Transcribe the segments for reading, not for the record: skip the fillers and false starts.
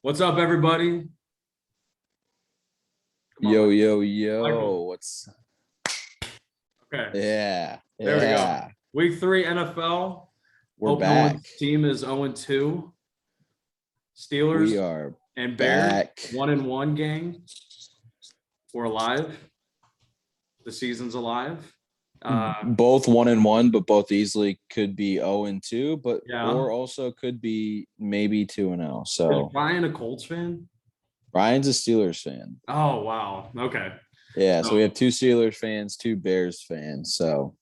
What's up, everybody? Come on, Yo, Michael. yo, yo. Michael. What's Okay, yeah, there we go. yeah. Week 3 NFL. We're Hope no back. one's team is 0-2. We Steelers are and Bears, back. 1-1 gang. We're alive. The season's alive. Both 1-1, but both easily could be 0-2, but Yeah. or also could be maybe 2-0. Is So Ryan a Colts fan? Ryan's a Steelers fan. Oh, wow. Okay. Yeah, so we have two Steelers fans, two Bears fans. So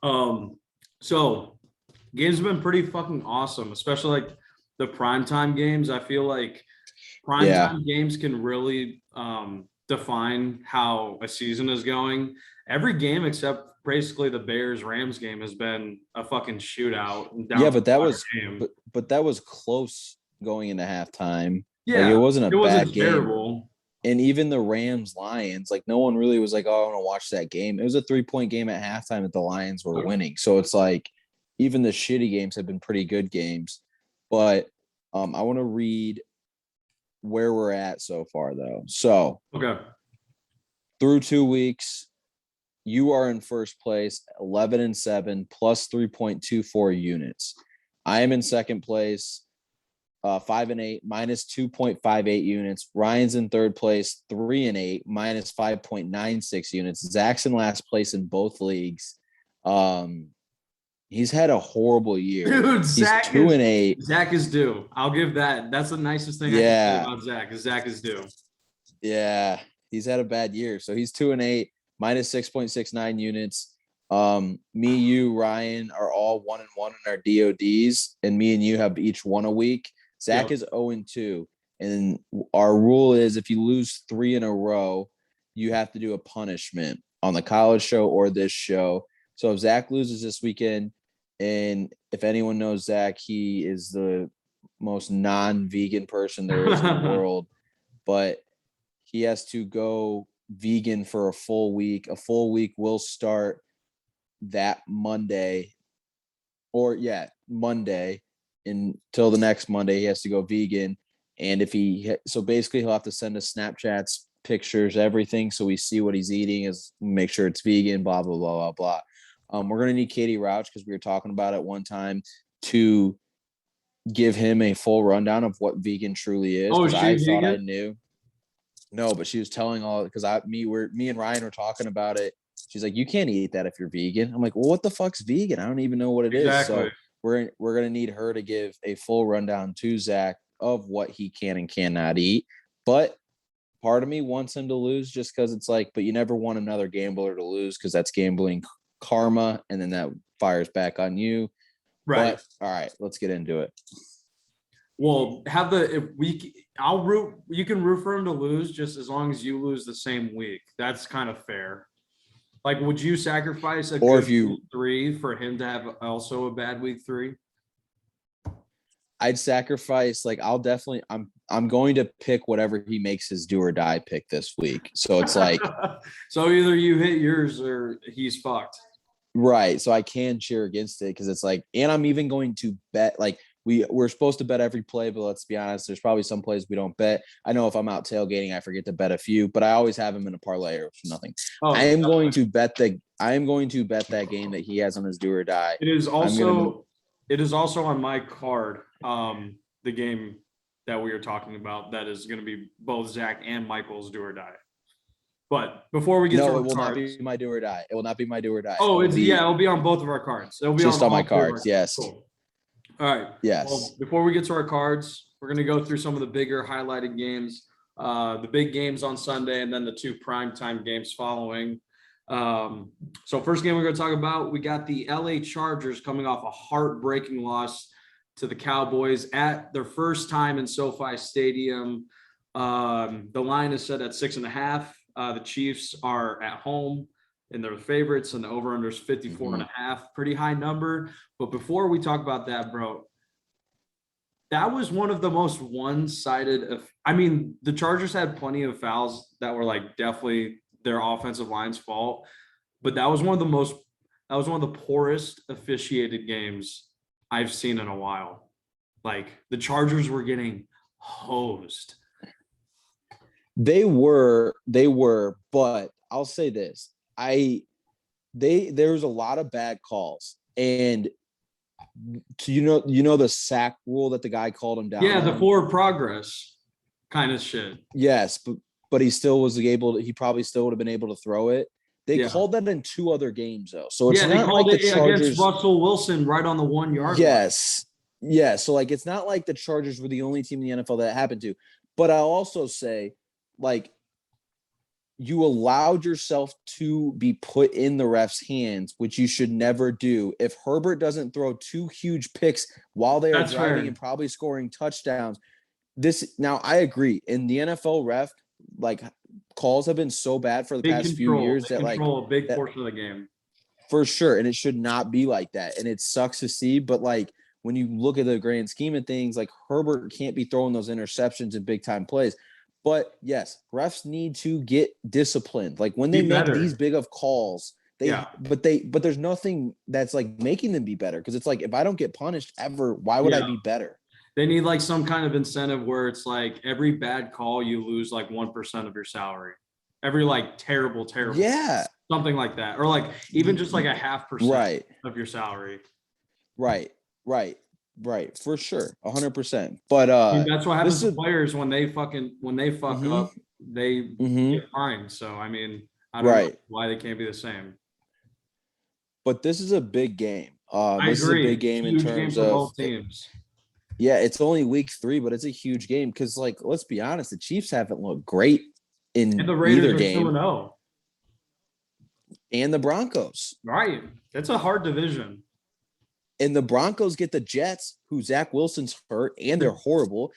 Um, so games have been pretty fucking awesome, especially like the primetime games. I feel like yeah. primetime games can really define how a season is going. Every game except basically the Bears Rams game has been a fucking shootout and down Yeah, to but that the was game. but that was close going into halftime. Like it Yeah, wasn't a it wasn't bad game. terrible. And even the Rams Lions, like no one really was like, oh, I want to watch that game. It was a 3-point game at halftime that the Lions were winning. So it's like even the shitty games have been pretty good games. But I want to read where we're at so far though. So Okay. through 2 weeks, you are in first place, 11-7 plus 3.24 units. I am in second place, 5-8 minus 2.58 units. Ryan's in third place, 3-8 minus 5.96 units. Zach's in last place in both leagues. He's had a horrible year. Dude, He's 2-8. Zach is due. I'll give that. That's the nicest thing I can say about Zach is Zach is due. Yeah, he's had a bad year. So he's 2-8 minus 6.69 units. Me, you, Ryan are all 1-1 in our DODs, and me and you have each won a week. Zach is 0-2. And our rule is if you lose 3 in a row, you have to do a punishment on the college show or this show. So if Zach loses this weekend, and if anyone knows Zach, he is the most non-vegan person there is in the world. But he has to go vegan for a full week. A full week will start that Monday. Monday until the next Monday. He has to go vegan. And so basically he'll have to send us Snapchats, pictures, everything. So we see what he's eating, is make sure it's vegan, blah, blah, blah, blah, blah. We're going to need Katie Rouch, because we were talking about it one time, to give him a full rundown of what vegan truly is. Oh, I thought I knew. No, but she was telling because me and Ryan were talking about it. She's like, you can't eat that if you're vegan. I'm like, well, what the fuck's vegan? I don't even know what it is. So we're gonna need her to give a full rundown to Zach of what he can and cannot eat. But part of me wants him to lose, just because it's like, but you never want another gambler to lose, because that's gambling karma, and then that fires back on you. Right. But all right, let's get into it. Well, you can root for him to lose just as long as you lose the same week. That's kind of fair. Like, would you sacrifice a good week 3 for him to have also a bad week 3? I'd sacrifice, like, I'm going to pick whatever he makes his do or die pick this week. So it's like, so either you hit yours or he's fucked. Right. So I can cheer against it, because it's like, and I'm even going to bet, like, we're supposed to bet every play, but let's be honest, there's probably some plays we don't bet. I know if I'm out tailgating, I forget to bet a few, but I always have him in a parlay or nothing. I am going to bet that game that he has on his do or die. It is also on my card. The game that we are talking about, that is going to be both Zach and Michael's do or die. But before we get it will not be my do or die. It will not be my do or die. Oh, it'll be on both of our cards. It'll be just on my cards. Yes. Cool. All right. Yes. Well, before we get to our cards, we're going to go through some of the bigger highlighted games, the big games on Sunday, and then the 2 primetime games following. So first game we're going to talk about, we got the LA Chargers coming off a heartbreaking loss to the Cowboys at their first time in SoFi Stadium. The line is set at 6.5. The Chiefs are at home and they're the favorites, and the over-under is 54.5. Pretty high number. But before we talk about that, bro, that was one of the most one-sided. I mean, the Chargers had plenty of fouls that were like definitely their offensive line's fault, but that was one of the poorest officiated games I've seen in a while. Like the Chargers were getting hosed. They were, but I'll say this. There was a lot of bad calls. And the sack rule that the guy called him down. Yeah, the on? forward progress kind of shit. Yes, but he still was able to, he probably still would have been able to throw it. They called that in 2 other games though. So it's they not called like it the Chargers against Russell Wilson right on the 1 yard line. Yes. Yeah. So like it's not like the Chargers were the only team in the NFL that happened to. But I'll also say, like, you allowed yourself to be put in the ref's hands, which you should never do. If Herbert doesn't throw 2 huge picks while they are That's driving fair. and probably scoring touchdowns, now I agree. In the NFL ref, like, calls have been so bad for the past few years that control a big portion of the game. For sure. And it should not be like that. And it sucks to see, but like when you look at the grand scheme of things, like Herbert can't be throwing those interceptions in big time plays. But yes, refs need to get disciplined. Like when they make these big of calls, but there's nothing that's like making them be better. Cause it's like, if I don't get punished ever, why would I be better? They need like some kind of incentive where it's like every bad call, you lose like 1% of your salary. Every like terrible. Yeah. Something like that. Or like even just like a 0.5% of your salary. Right. For sure. 100%. But that's what happens to players when they fuck up, they get fined. So I mean, I don't know why they can't be the same. But this is a big game. This is a big game in terms of both teams. Yeah, it's only week 3, but it's a huge game because, like, let's be honest, the Chiefs haven't looked great in and the Raiders either are game. 2-0. And the Broncos. Right. That's a hard division. And the Broncos get the Jets, who Zach Wilson's hurt, and they're horrible.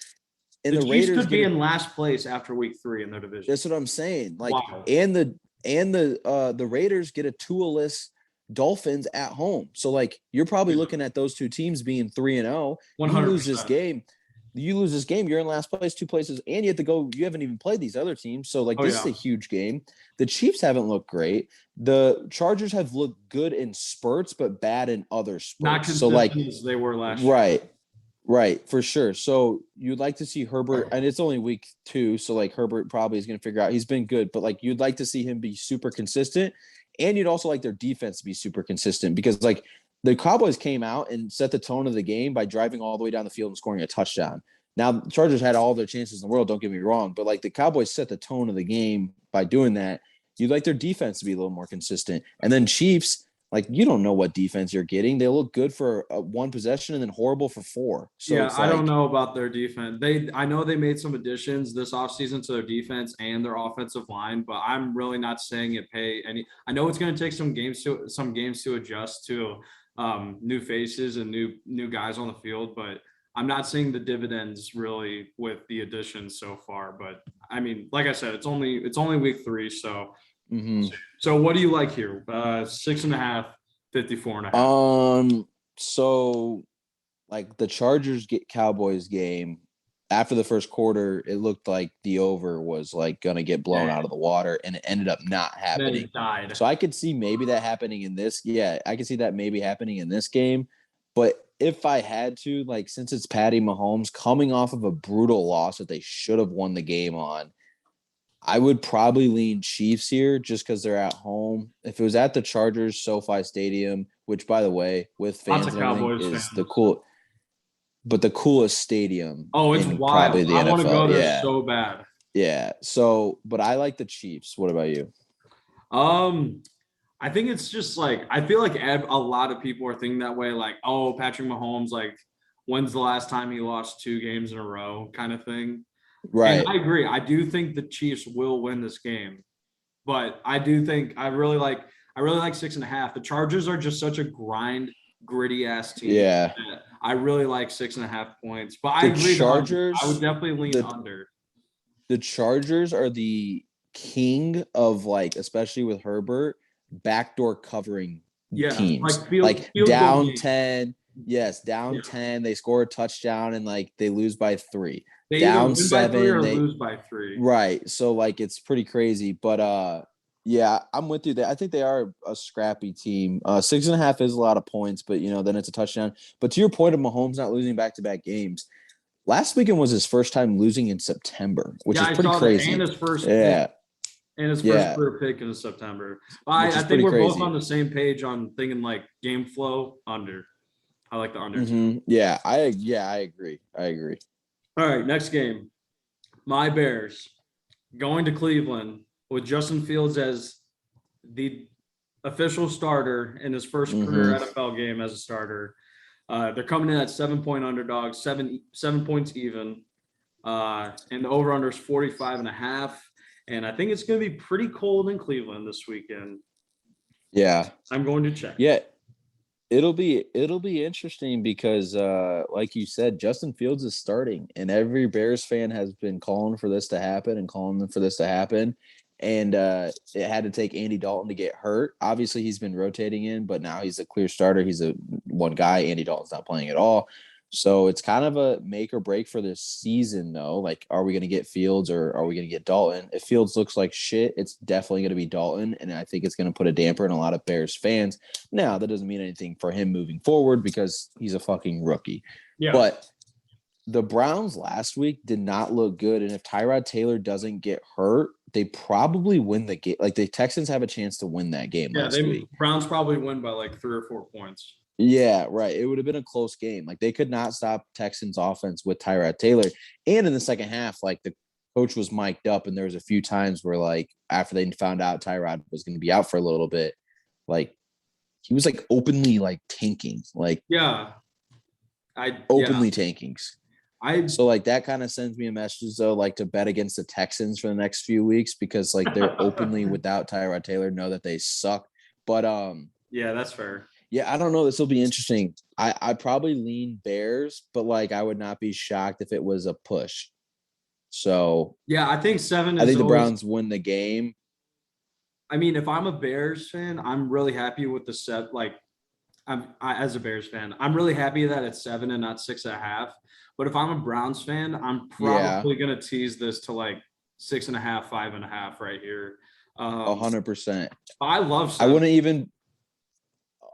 And the Chiefs Raiders could be in last place after week 3 in their division. That's what I'm saying. Like, and the Raiders get a Tua-less Dolphins at home. So like you're probably looking at those 2 teams being 3-0. You lose this game, you're in last place, 2 places, and you have to go. You haven't even played these other teams. So like this is a huge game. The Chiefs haven't looked great. The Chargers have looked good in spurts, but bad in other spurts. Not consistent as they were last year. Right, for sure. So you'd like to see Herbert, and it's only week 2, so like Herbert probably is going to figure out he's been good, but like you'd like to see him be super consistent. And you'd also like their defense to be super consistent because, like, the Cowboys came out and set the tone of the game by driving all the way down the field and scoring a touchdown. Now, the Chargers had all their chances in the world, don't get me wrong, but, like, the Cowboys set the tone of the game by doing that. You'd like their defense to be a little more consistent. And then Chiefs, like, you don't know what defense you're getting. They look good for 1 possession and then horrible for 4. So yeah, I don't know about their defense. I know they made some additions this offseason to their defense and their offensive line, but I'm really not saying it pay any. I know it's going to take some games to adjust to new faces and new guys on the field, but I'm not seeing the dividends really with the additions so far. But I mean, like I said, it's only week 3, so. So what do you like here? 6.5, 54.5. So like the Chargers get Cowboys game after the first quarter, it looked like the over was like gonna get blown out of the water, and it ended up not happening. Then it died. So I could see maybe that happening in this. Yeah, I could see that maybe happening in this game. But if I had to, like, since it's Patty Mahomes coming off of a brutal loss that they should have won the game on, I would probably lean Chiefs here just because they're at home. If it was at the Chargers SoFi Stadium, which, by the way, with fans and everything, is the coolest stadium. Oh, it's wild. Probably the I NFL. want to go there so bad. Yeah. So, but I like the Chiefs. What about you? I think it's just like, I feel like a lot of people are thinking that way. Like, oh, Patrick Mahomes, like, when's the last time he lost 2 games in a row kind of thing. Right. And I agree. I do think the Chiefs will win this game, but I do think I really like 6.5. The Chargers are just such a gritty ass team. Yeah. I really like 6.5 points, but I agree. Chargers, I would definitely lean under. The Chargers are the king of, like, especially with Herbert, backdoor covering teams. Like down 10. Yes, down 10. They score a touchdown and like they lose by 3. They down either win 7 by 3 or they lose by 3. Right. So like it's pretty crazy. But Yeah, I'm with you there. I think they are a scrappy team. 6.5 is a lot of points, but then it's a touchdown. But to your point of Mahomes not losing back-to-back games, last weekend was his first time losing in September, which Yeah, is I pretty saw that, crazy. and his first pick, Yeah, and his first yeah, career pick in September. which I is think pretty we're both on crazy. the same page on thinking like game flow under. I like the under too. Yeah, I agree. I agree. All right, next game. My Bears going to Cleveland with Justin Fields as the official starter in his first career hmm NFL game as a starter. They're coming in at 7-point underdogs, 7 points even. And the over-under is 45.5. And I think it's going to be pretty cold in Cleveland this weekend. Yeah, I'm going to check. yeah. It'll be interesting because like you said, Justin Fields is starting and every Bears fan has been calling for this to happen and calling for this to happen. And it had to take Andy Dalton to get hurt. Obviously, he's been rotating in, but now he's a clear starter. He's a one guy. Andy Dalton's not playing at all. So it's kind of a make or break for this season, though. Like, are we going to get Fields or are we going to get Dalton? If Fields looks like shit, it's definitely going to be Dalton. And I think it's going to put a damper in a lot of Bears fans. Now, that doesn't mean anything for him moving forward because he's a fucking rookie. Yeah. But the Browns last week did not look good. And if Tyrod Taylor doesn't get hurt, they probably win the game. Like, the Texans have a chance to win that game last week. Browns probably win by like 3 or 4 points. Yeah, right. It would have been a close game. Like, they could not stop Texans offense with Tyrod Taylor. And in the second half, like, the coach was mic'd up and there was a few times where, like, after they found out Tyrod was going to be out for a little bit, like, he was like openly like tanking, like openly tanking. So like that kind of sends me a message though, like to bet against the Texans for the next few weeks because like they're openly without Tyrod Taylor know that they suck. But yeah, that's fair. Yeah, I don't know. This will be interesting. I'd probably lean Bears, but like I would not be shocked if it was a push. So yeah, I think 7 is I think the Browns win the game. I mean, if I'm a Bears fan, I'm really happy with the set. Like, as a Bears fan, I'm really happy that it's 7 and not 6.5. But if I'm a Browns fan, I'm probably gonna tease this to like 6.5, 5.5 right here. 100%. I love 7. I wouldn't even,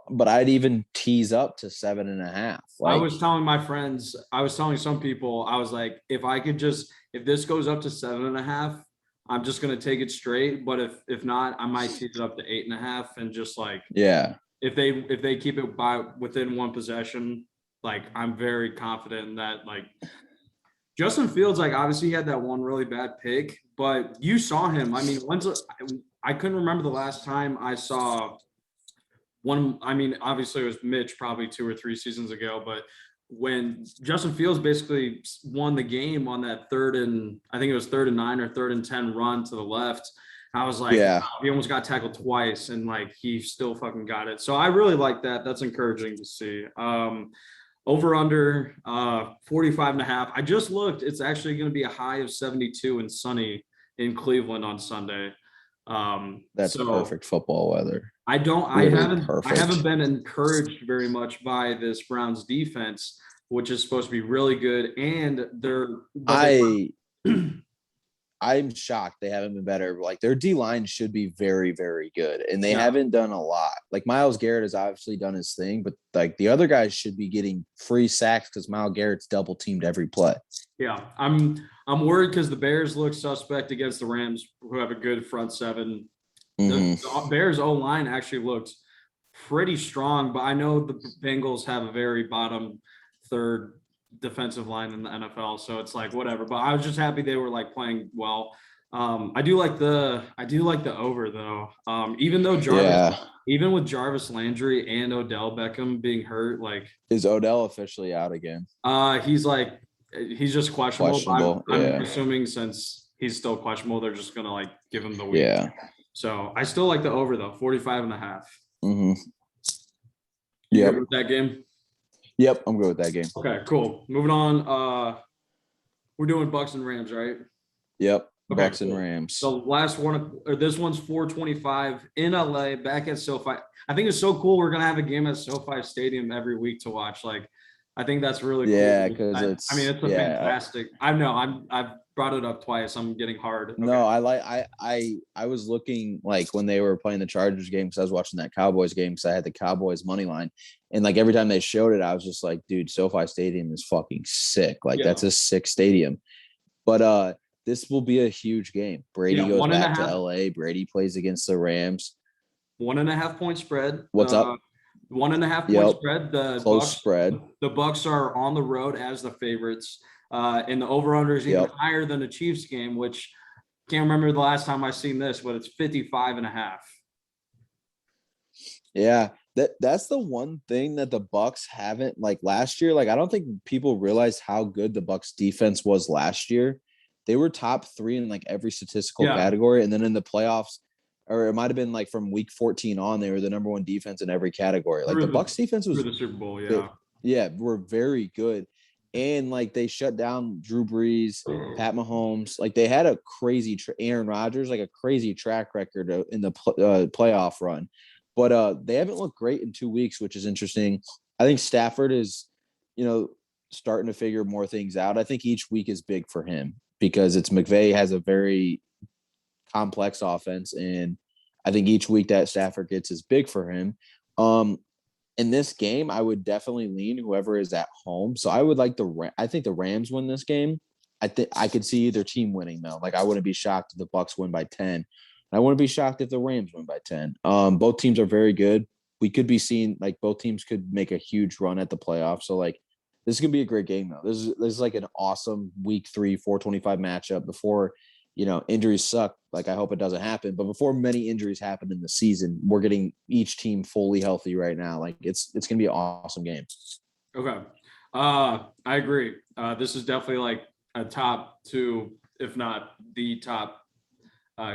but I'd even tease up to 7.5. Like, I was telling some people, I was like, if this goes up to 7.5. I'm just gonna take it straight, but if not, I might tease it up to 8.5 and just like if they keep it by within one possession, like I'm very confident in that. Like Justin Fields, like obviously he had that one really bad pick, but you saw him. I mean, I couldn't remember the last time I saw one. I mean, obviously it was Mitch probably 2 or 3 seasons ago, but when Justin Fields basically won the game on that 3rd and 9 or 3rd and 10 run to the left, I was like, wow, he almost got tackled twice and like he still fucking got it. So I really like that. That's encouraging to see. Over under 45.5. I just looked, it's actually going to be a high of 72 and sunny in Cleveland on Sunday. That's perfect football weather. I haven't been encouraged very much by this Browns defense, which is supposed to be really good. And I'm shocked they haven't been better. Like their D line should be very, very good. And they haven't done a lot. Like Myles Garrett has obviously done his thing, but like the other guys should be getting free sacks because Myles Garrett's double teamed every play. Yeah. I'm worried because the Bears look suspect against the Rams, who have a good front seven. The Bears O-line actually looked pretty strong, but I know the Bengals have a very bottom 3rd defensive line in the NFL, so it's like whatever. But I was just happy they were like playing well. I do like the over though. Even with Jarvis Landry and Odell Beckham being hurt, like is Odell officially out again? He's just questionable. I'm assuming since he's still questionable, they're just gonna like give him the week. Yeah. So I still like the over though, 45.5. Yeah. With that game? Yep, I'm good with that game. Okay, cool. Moving on. We're doing Bucs and Rams, right? Yep. Okay, Bucs and Rams. So last one, or this one's 4:25 in LA, back at SoFi. I think it's so cool. We're gonna have a game at SoFi Stadium every week to watch. Like, I think that's really Yeah, cool. because I mean, it's it's a fantastic. I know I've brought it up twice. I'm getting hard. Okay. no, I was looking like when they were playing the Chargers game because I was watching that Cowboys game because I had the Cowboys money line, and like every time they showed it, I was just like, dude, SoFi Stadium is fucking sick. Like Yeah. that's a sick stadium. But this will be a huge game. Brady Yeah. goes back to LA. Brady plays against the Rams. 1.5 point spread. What's up? 1.5 point Yep. spread. Close spread. The Bucs are on the road as the favorites. And the over-under is even higher than the Chiefs game, which can't remember the last time I seen this, but it's 55.5. Yeah. That's the one thing that the Bucs haven't like last year. Like, I don't think people realized how good the Bucs defense was last year. They were top 3 in like every statistical category. And then in the playoffs, or it might have been like from week 14 on, they were the number 1 defense in every category. Like the Bucs defense was through the Super Bowl. were very good. And like they shut down Drew Brees, Pat Mahomes. Like they had a crazy Aaron Rodgers, like a crazy track record in the playoff run. But they haven't looked great in 2 weeks, which is interesting. I think Stafford is, starting to figure more things out. I think each week is big for him because it's McVay has a very complex offense, and I think each week that Stafford gets is big for him. In this game, I would definitely lean whoever is at home. So I would like I think the Rams win this game. I think I could see either team winning though. Like I wouldn't be shocked if the Bucs win by 10. I wouldn't be shocked if the Rams win by 10. Both teams are very good. We could be seeing like both teams could make a huge run at the playoffs. So like this is gonna be a great game though. This is like an awesome week 3, 425 matchup before injuries suck. Like I hope it doesn't happen, but before many injuries happen in the season, we're getting each team fully healthy right now. Like it's gonna be an awesome game. Okay. I agree. This is definitely like a top 2, if not the top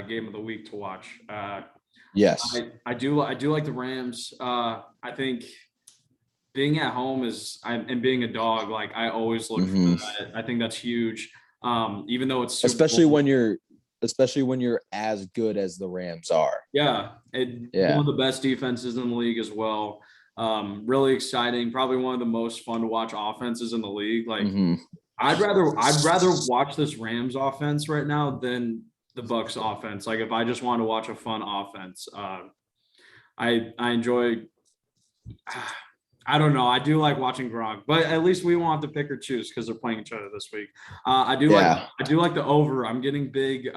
game of the week to watch. Yes. I do like the Rams. I think being at home and being a dog, like I always look for that. I think that's huge. Even though it's Super especially Bowl. when you're as good as the Rams are. Yeah. One of the best defenses in the league as well. Really exciting. Probably one of the most fun to watch offenses in the league. Like I'd rather watch this Rams offense right now than the Bucs offense. Like if I just want to watch a fun offense, I enjoy. I don't know. I do like watching Gronk, but at least we won't have to pick or choose because they're playing each other this week. I do like the over. I'm getting big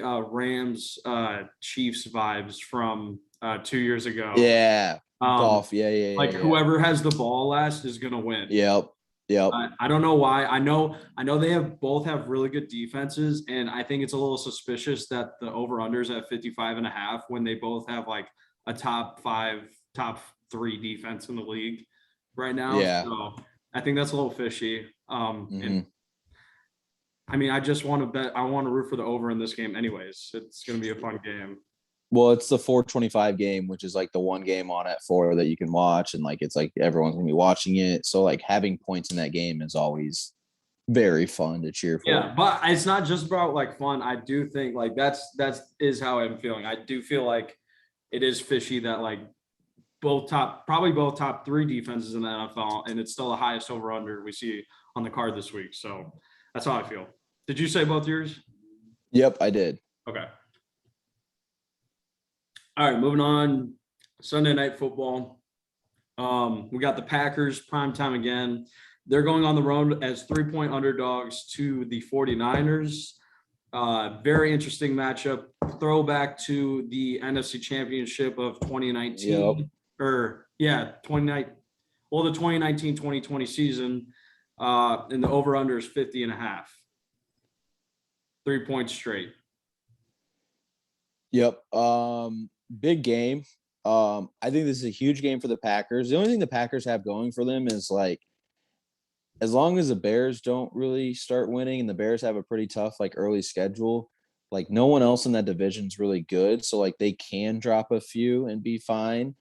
Rams Chiefs vibes from 2 years ago. Yeah. Golf. Yeah. Like whoever has the ball last is gonna win. Yep. I don't know why. I know they both have really good defenses, and I think it's a little suspicious that the over-unders at 55.5 when they both have like a top 3 defense in the league right now. Yeah. So I think that's a little fishy. And I mean, I just want to bet. I want to root for the over in this game, anyways. It's going to be a fun game. Well, it's the 425 game, which is like the one game on at 4 that you can watch, and like it's like everyone's gonna be watching it. So like having points in that game is always very fun to cheer for. Yeah, but it's not just about like fun. I do think like that's how I'm feeling. I do feel like it is fishy that like probably both top 3 defenses in the NFL, and it's still the highest over under we see on the card this week. So that's how I feel. Did you say both yours? Yep, I did. Okay. All right, moving on. Sunday Night Football. We got the Packers prime time again. They're going on the road as 3-point underdogs to the 49ers. Very interesting matchup. Throwback to the NFC Championship of 2019. Yep. 2019. Well, the 2019-2020 season. And the over-under is 50.5. 3 points straight. Yep. Big game. I think this is a huge game for the Packers. The only thing the Packers have going for them is like, as long as the Bears don't really start winning and the Bears have a pretty tough like early schedule, like no one else in that division is really good. So like they can drop a few and be fine.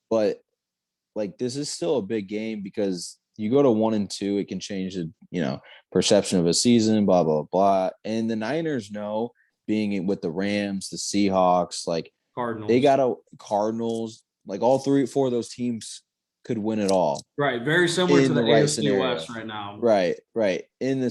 But like this is still a big game because you go to 1-2, it can change the perception of a season, blah, blah, blah. And the Niners know, being with the Rams, the Seahawks, like Cardinals. they got Cardinals, like all 3 or 4 of those teams could win it all. Right. Very similar to In the the right AFC scenario. West right now. Right. In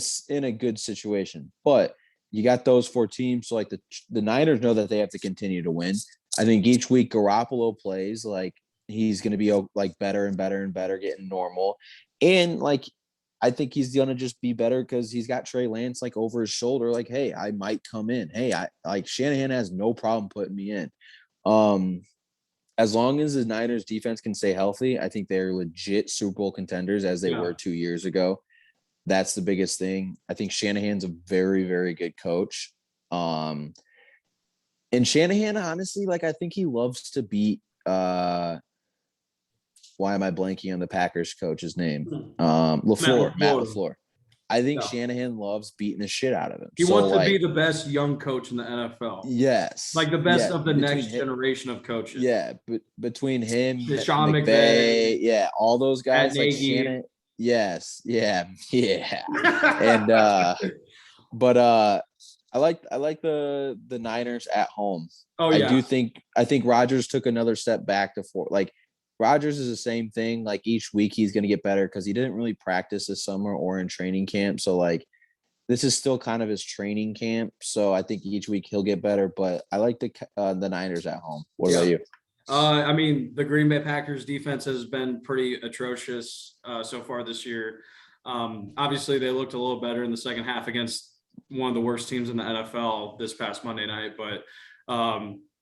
a good situation. But you got those 4 teams. So like the Niners know that they have to continue to win. I think each week Garoppolo plays, like he's going to be like better and better and better, getting normal. And like, I think he's going to just be better because he's got Trey Lance like over his shoulder. Like, hey, I might come in. Hey, I like Shanahan has no problem putting me in. As long as the Niners defense can stay healthy, I think they're legit Super Bowl contenders as they were 2 years ago. That's the biggest thing. I think Shanahan's a very, very good coach. And Shanahan, honestly, like I think he loves to beat why am I blanking on the Packers coach's name? Matt LaFleur. I think Shanahan loves beating the shit out of him. He wants to be the best young coach in the NFL. Yes. Like the best of the next generation of coaches. Yeah. But between him, Sean McVay, all those guys like Shanahan. Yes. Yeah. Yeah. And but I like the Niners at home. Oh yeah. I think Rodgers took another step back to like Rodgers is the same thing. Like each week he's going to get better because he didn't really practice this summer or in training camp. So like this is still kind of his training camp. So I think each week he'll get better. But I like the Niners at home. What about you? I mean, the Green Bay Packers defense has been pretty atrocious so far this year. Obviously, they looked a little better in the second half against one of the worst teams in the NFL this past Monday night. But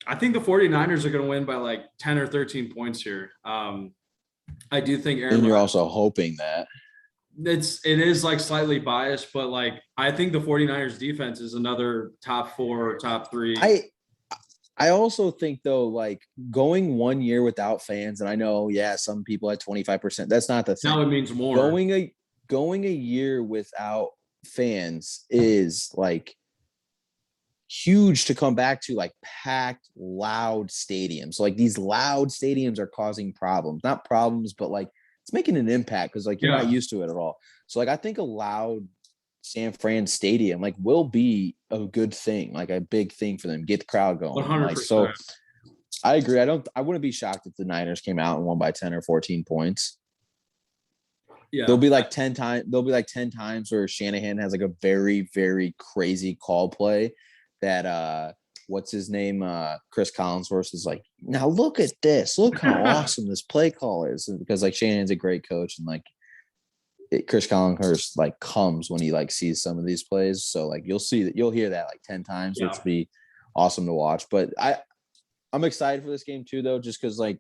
I think the 49ers are going to win by like 10 or 13 points here. I do think Aaron. And you're also hoping that. It is like slightly biased, but like I think the 49ers defense is another top 4, top 3. I also think though, like going 1 year without fans, and I know, some people at 25%. That's not the thing. Now it means more. Going a year without fans is like huge to come back to, like packed, loud stadiums. Like these loud stadiums are causing problems, not problems, but like it's making an impact because like you're not used to it at all. So like I think a loud San Fran stadium like will be a good thing, like a big thing for them, get the crowd going. 100%. Like, so I agree. I wouldn't be shocked if the Niners came out and won by 10 or 14 points. Yeah. There'll be like 10 times where Shanahan has like a very, very crazy call play that what's his name? Chris Collinsworth is like, now look at this. Look how awesome this play call is. Because like Shanahan's a great coach and like Chris Collinsworth like comes when he like sees some of these plays. So like you'll hear that like 10 times, which would be awesome to watch. But I'm excited for this game too, though, just because like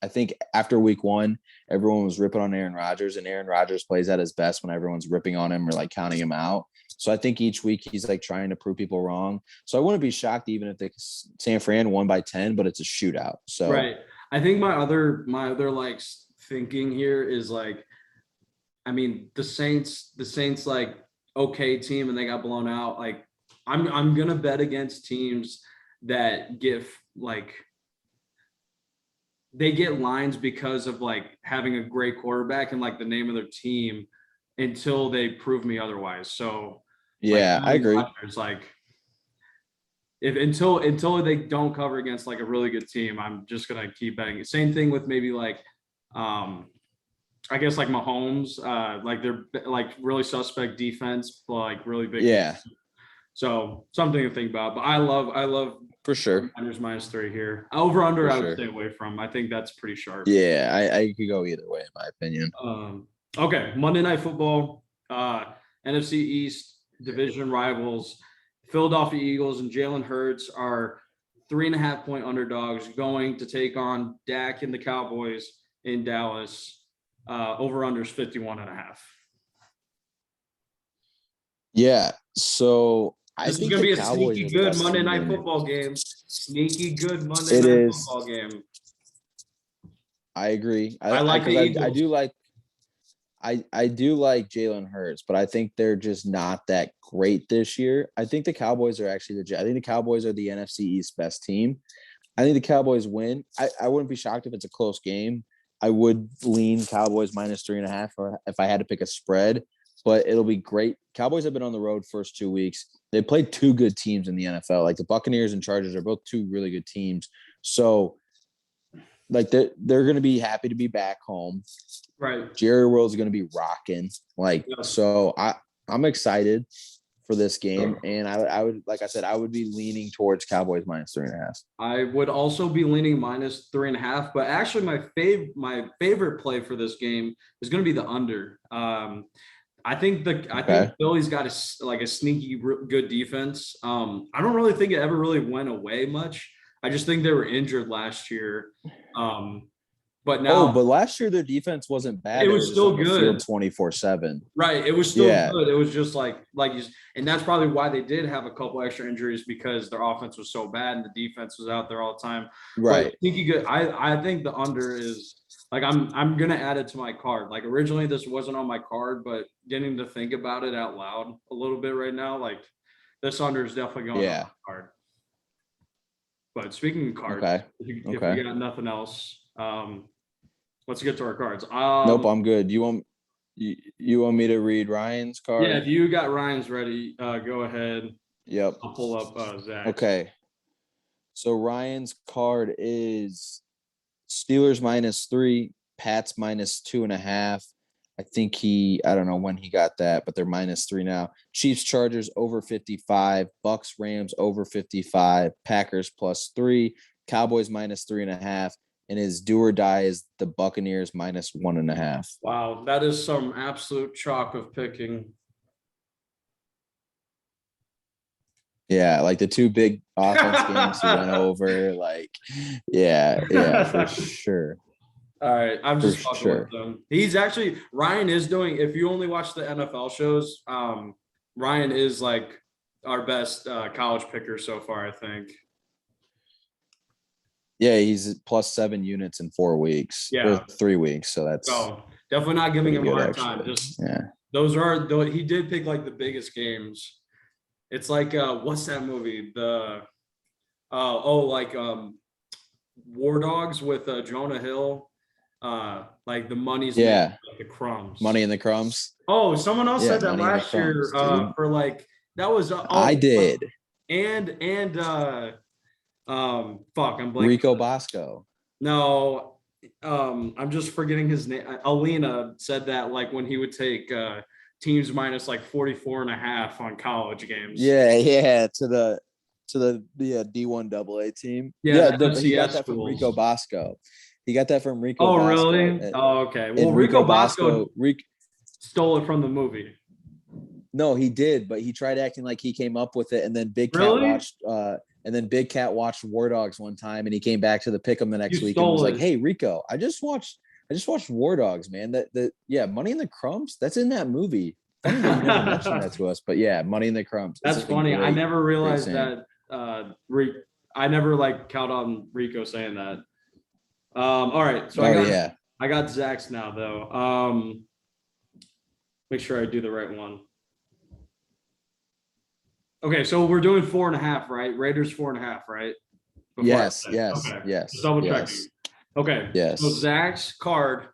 I think after week 1, everyone was ripping on Aaron Rodgers, and Aaron Rodgers plays at his best when everyone's ripping on him or like counting him out. So I think each week he's like trying to prove people wrong. So I wouldn't be shocked even if San Fran won by 10, but it's a shootout. So right. I think my other like thinking here is like, I mean, the Saints like okay team and they got blown out. Like I'm gonna bet against teams that give like they get lines because of like having a great quarterback and like the name of their team until they prove me otherwise. So yeah, I agree. It's like until they don't cover against like a really good team, I'm just gonna keep betting. Same thing with maybe like I guess like Mahomes, like they're like really suspect defense, but like really big. Yeah. Defense. So something to think about. But I love for sure. Niners -3 here. Over under, I would stay away from. I think that's pretty sharp. Yeah, I could go either way in my opinion. Okay, Monday Night Football, NFC East division rivals, Philadelphia Eagles and Jalen Hurts are 3.5-point underdogs going to take on Dak and the Cowboys in Dallas. Over under is 51.5. Yeah, so this is gonna be a sneaky good Monday Night Football game. Sneaky good Monday Night Football game. I agree. I like the Eagles. I do like Jalen Hurts, but I think they're just not that great this year. I think the Cowboys are actually legit. I think the Cowboys are the NFC East best team. I think the Cowboys win. I wouldn't be shocked if it's a close game. I would lean Cowboys -3.5 or if I had to pick a spread, but it'll be great. Cowboys have been on the road first 2 weeks. They played 2 good teams in the NFL. Like the Buccaneers and Chargers are both 2 really good teams. So like they're gonna be happy to be back home. Right. Jerry World's gonna be rocking. Like, Yes. so I'm excited for this game. And I would, like I said, I would be leaning towards Cowboys -3.5. I would also be leaning -3.5, but actually my favorite play for this game is going to be the under. I think Philly's got a sneaky good defense. I don't really think it ever really went away much. I just think they were injured last year. But now, but last year their defense wasn't bad. it was still good. 24/7. Right. It was still good. It was just and that's probably why they did have a couple extra injuries, because their offense was so bad and the defense was out there all the time. Right. But sneaky good. I think the under is like, I'm gonna add it to my card. Like, originally this wasn't on my card, but getting to think about it out loud a little bit right now, like, this under is definitely going on my card. But speaking of cards, if you got nothing else, let's get to our cards. Nope, I'm good. You want me to read Ryan's card? Yeah, if you got Ryan's ready, go ahead. Yep. I'll pull up Zach. Okay. So Ryan's card is Steelers -3, Pats -2.5. I think I don't know when he got that, but they're -3 now. Chiefs, Chargers over 55, Bucs, Rams over 55, Packers +3, Cowboys -3.5. And his do or die is the Buccaneers -1.5. Wow, that is some absolute chalk of picking. Yeah, like the two big offense games he went over. Like, yeah, for sure. All right, I'm just fucking with them. Ryan is doing. If you only watch the NFL shows, Ryan is like our best college picker so far, I think. Yeah, he's +7 units in 4 weeks. Yeah, 3 weeks. So that's definitely not giving him a hard time. Just those are though he did pick like the biggest games. It's like what's that movie? War Dogs with Jonah Hill. Like the money's like the crumbs. Money in the crumbs. Oh, someone else said that last year for like that was I did. And fuck, I'm blanking. Rico Bosco. No, I'm just forgetting his name. Alina said that like when he would take teams minus like 44.5 on college games. Yeah, to the D1 AA team. He got that from Rico Bosco. He got that from Rico Bosco. Oh, really? Okay. Well, Rico Bosco stole it from the movie. No, he did, but he tried acting like he came up with it, and then Big Cat watched War Dogs one time, and he came back to the pick'em the next week and was like, "Hey, Rico, I just watched War Dogs, man. Money in the Crumbs, that's in that movie." Funny that you never mentioned that to us, but yeah, Money in the Crumbs. That's funny. I never realized that. I never count on Rico saying that. All right, so I got Zach's now though. Make sure I do the right one. Okay, so we're doing 4.5, right? Raiders 4.5, right? Yes. Just double checking. Okay. Yes. So Zach's card.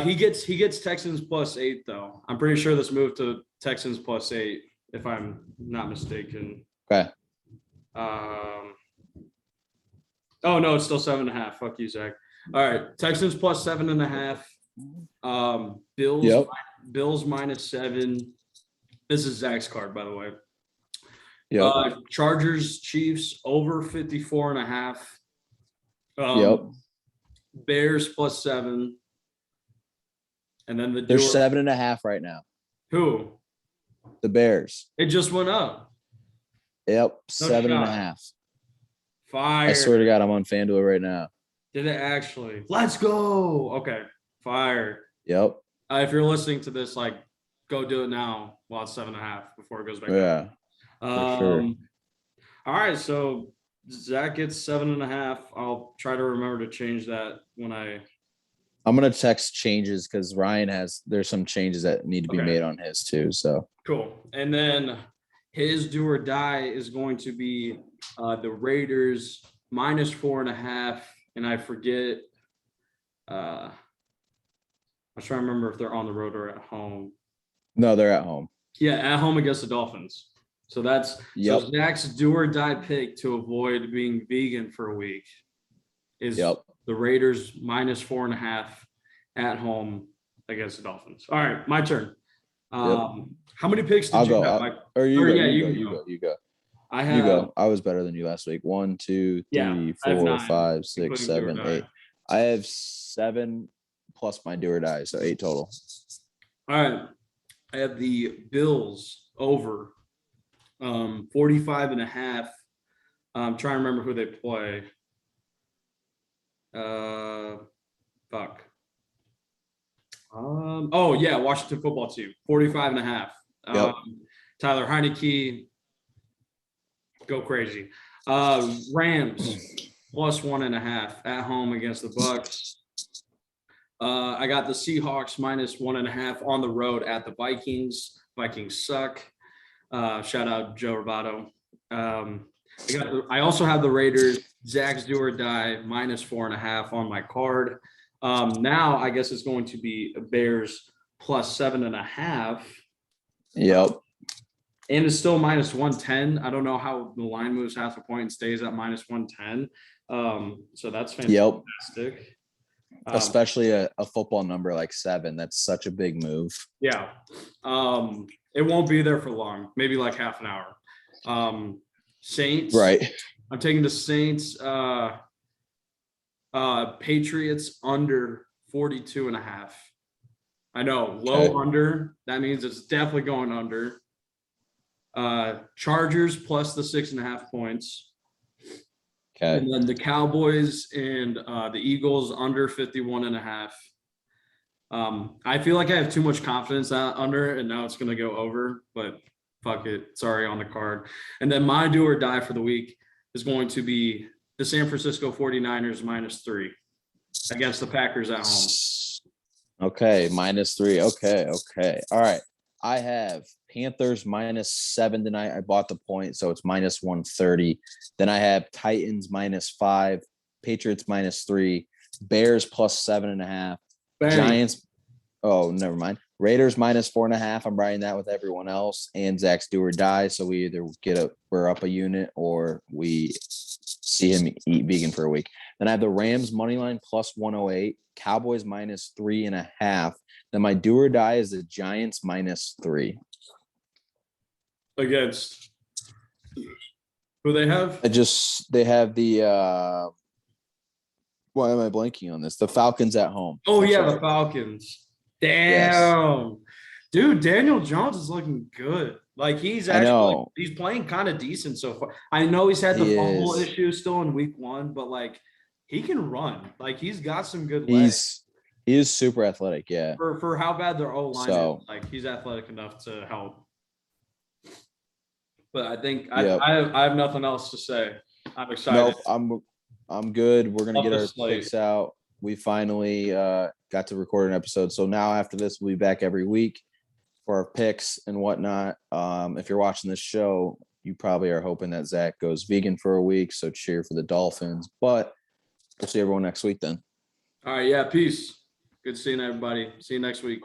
He gets Texans +8 though. I'm pretty sure this moved to Texans +8, if I'm not mistaken. Okay. Oh no, it's still 7.5. Fuck you, Zach. All right, Texans +7.5. Bills -7. This is Zach's card, by the way. Yep. Chargers, Chiefs over 54.5. Bears +7. And then they're 7.5 right now. Who? The Bears. It just went up. Yep, 7.5. Fire. I swear to God, I'm on FanDuel right now. Did it actually? Let's go. Okay, fire. Yep. If you're listening to this, go do it now while it's 7.5 before it goes back up. For sure. All right, so Zach gets 7.5. I'll try to remember to change that when I'm gonna text changes because there's some changes that need to be made on his too. So cool. And then his do or die is going to be the Raiders -4.5, and I forget. I was trying to remember if they're on the road or at home. No, they're at home. Yeah, at home against the Dolphins. So that's so Zach's do or die pick to avoid being vegan for a week. is Yep. the Raiders -4.5 at home against the Dolphins. All right, my turn. How many picks did I'll you go. have? Or you Or go. yeah, You go. can You go. go. You go. I You have go. I was better than you last week. 1, 2, yeah, 3, I have 4, 9, 5, 6, including do or 7, die. 8. I have 7 plus my do or die, so 8 total. All right. I have the Bills over 45.5. I'm trying to remember who they play. Fuck. Oh yeah, Washington football team, 45.5. Yep. Tyler Heineke, go crazy. Rams +1.5 at home against the Bucs. I got the Seahawks -1.5 on the road at the Vikings. Vikings suck. Shout out Joe Robato. I also have the Raiders. Zach's do or die -4.5 on my card. Now I guess it's going to be Bears +7.5. Yep. And it's still -110. I don't know how the line moves half a point and stays at -110. So that's fantastic. Especially a football number like 7. That's such a big move. Yeah. It won't be there for long, maybe like half an hour. Saints. Right. I'm taking the Saints. Patriots under 42.5. I know, low under. That means it's definitely going under. Chargers plus the 6.5 points. Okay. And then the Cowboys and the Eagles under 51.5. I feel like I have too much confidence under, and now it's going to go over, but fuck it. Sorry on the card. And then my do or die for the week is going to be the San Francisco 49ers -3 against the Packers at home. Okay, -3. Okay. All right. I have Panthers -7 tonight. I bought the point, so it's -130. Then I have Titans -5, Patriots -3, Bears +7.5, Giants. Oh, never mind. Raiders -4.5. I'm writing that with everyone else, and Zach's do or die. So we either we're up a unit, or we see him eat vegan for a week. Then I have the Rams money line +108, Cowboys -3.5. Then my do or die is the Giants -3. Against who they have? They have the why am I blanking on this? The Falcons at home. Oh That's yeah, right. the Falcons. Damn. Yes. Dude, Daniel Jones is looking good. Like he's he's playing kind of decent so far. I know he's had the fumble issue still in week 1, but like he can run. Like he's got some good legs. He is super athletic, yeah. For how bad their O-line is, like he's athletic enough to help. But I think I have nothing else to say. I'm excited. Nope, I'm good. We're gonna get our picks out. We finally got to record an episode. So now after this, we'll be back every week for our picks and whatnot. If you're watching this show, you probably are hoping that Zach goes vegan for a week. So cheer for the Dolphins. But we'll see everyone next week then. All right, yeah, peace. Good seeing everybody. See you next week.